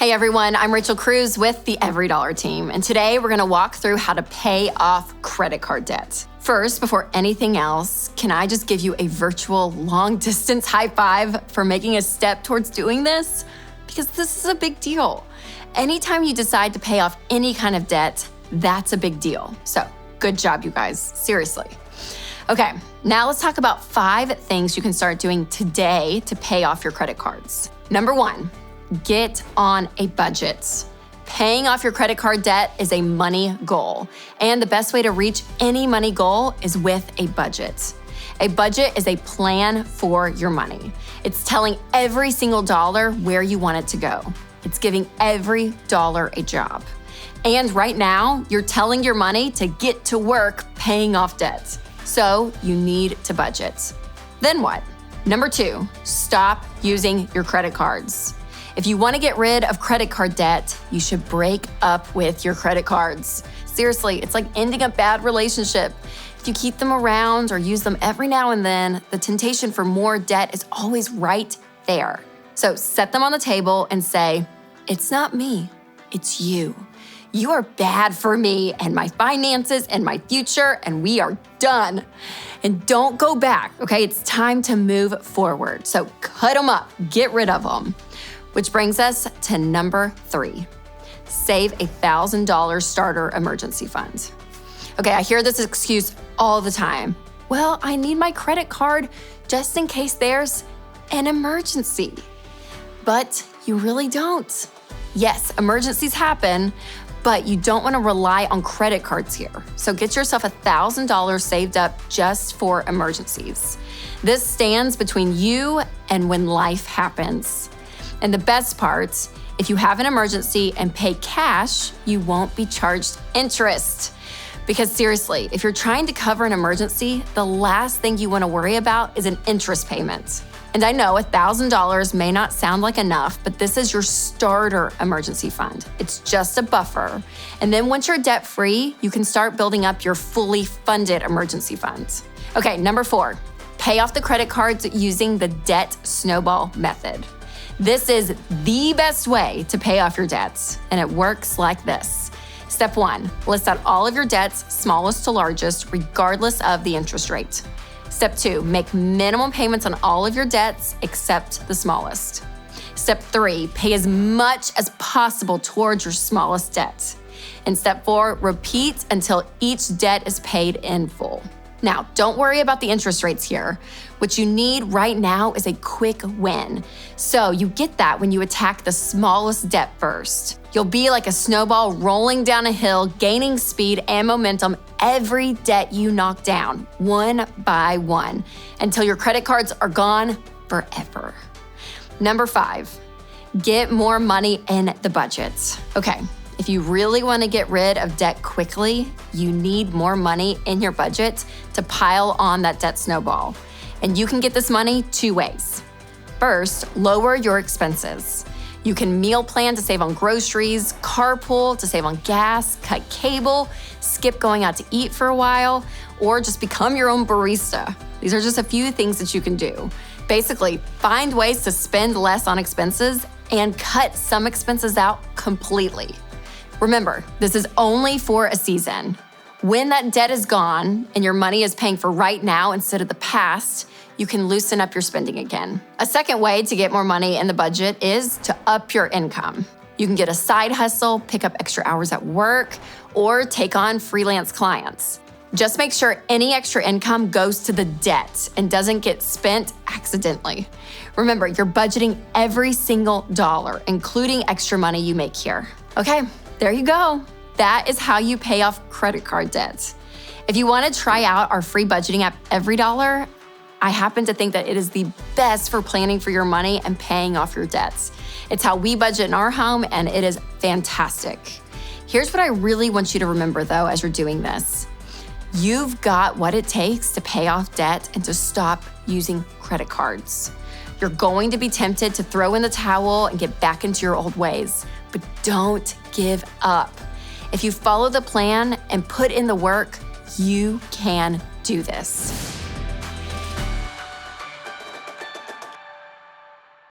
Hey everyone, I'm Rachel Cruz with the EveryDollar team, and today we're gonna walk through how to pay off credit card debt. First, before anything else, can I just give you a virtual long distance high five for making a step towards doing this? Because this is a big deal. Anytime you decide to pay off any kind of debt, that's a big deal. So good job, you guys, seriously. Okay, now let's talk about 5 things you can start doing today to pay off your credit cards. Number 1, get on a budget. Paying off your credit card debt is a money goal, and the best way to reach any money goal is with a budget. A budget is a plan for your money. It's telling every single dollar where you want it to go. It's giving every dollar a job. And right now, you're telling your money to get to work paying off debt. So you need to budget. Then what? Number 2, stop using your credit cards. If you want to get rid of credit card debt, you should break up with your credit cards. Seriously, it's like ending a bad relationship. If you keep them around or use them every now and then, the temptation for more debt is always right there. So set them on the table and say, it's not me, it's you. You are bad for me and my finances and my future, and we are done. And don't go back, okay? It's time to move forward. So cut them up, get rid of them. Which brings us to number 3, save a $1,000 starter emergency fund. Okay, I hear this excuse all the time. Well, I need my credit card just in case there's an emergency. But you really don't. Yes, emergencies happen, but you don't want to rely on credit cards here. So get yourself $1,000 saved up just for emergencies. This stands between you and when life happens. And the best part, if you have an emergency and pay cash, you won't be charged interest. Because seriously, if you're trying to cover an emergency, the last thing you want to worry about is an interest payment. And I know $1,000 may not sound like enough, but this is your starter emergency fund. It's just a buffer. And then once you're debt-free, you can start building up your fully funded emergency fund. Okay, number 4, pay off the credit cards using the debt snowball method. This is the best way to pay off your debts, and it works like this. Step 1, list out all of your debts, smallest to largest, regardless of the interest rate. Step 2, make minimum payments on all of your debts except the smallest. Step 3, pay as much as possible towards your smallest debt. And step 4, repeat until each debt is paid in full. Now, don't worry about the interest rates here. What you need right now is a quick win. So you get that when you attack the smallest debt first. You'll be like a snowball rolling down a hill, gaining speed and momentum every debt you knock down, one by one, until your credit cards are gone forever. Number 5, get more money in the budget. Okay, if you really want to get rid of debt quickly, you need more money in your budget to pile on that debt snowball. And you can get this money 2 ways. First, lower your expenses. You can meal plan to save on groceries, carpool to save on gas, cut cable, skip going out to eat for a while, or just become your own barista. These are just a few things that you can do. Basically, find ways to spend less on expenses and cut some expenses out completely. Remember, this is only for a season. When that debt is gone and your money is paying for right now instead of the past, you can loosen up your spending again. A second way to get more money in the budget is to up your income. You can get a side hustle, pick up extra hours at work, or take on freelance clients. Just make sure any extra income goes to the debt and doesn't get spent accidentally. Remember, you're budgeting every single dollar, including extra money you make here. Okay, there you go. That is how you pay off credit card debt. If you want to try out our free budgeting app, EveryDollar, I happen to think that it is the best for planning for your money and paying off your debts. It's how we budget in our home, and it is fantastic. Here's what I really want you to remember, though, as you're doing this. You've got what it takes to pay off debt and to stop using credit cards. You're going to be tempted to throw in the towel and get back into your old ways, but don't give up. If you follow the plan and put in the work, you can do this.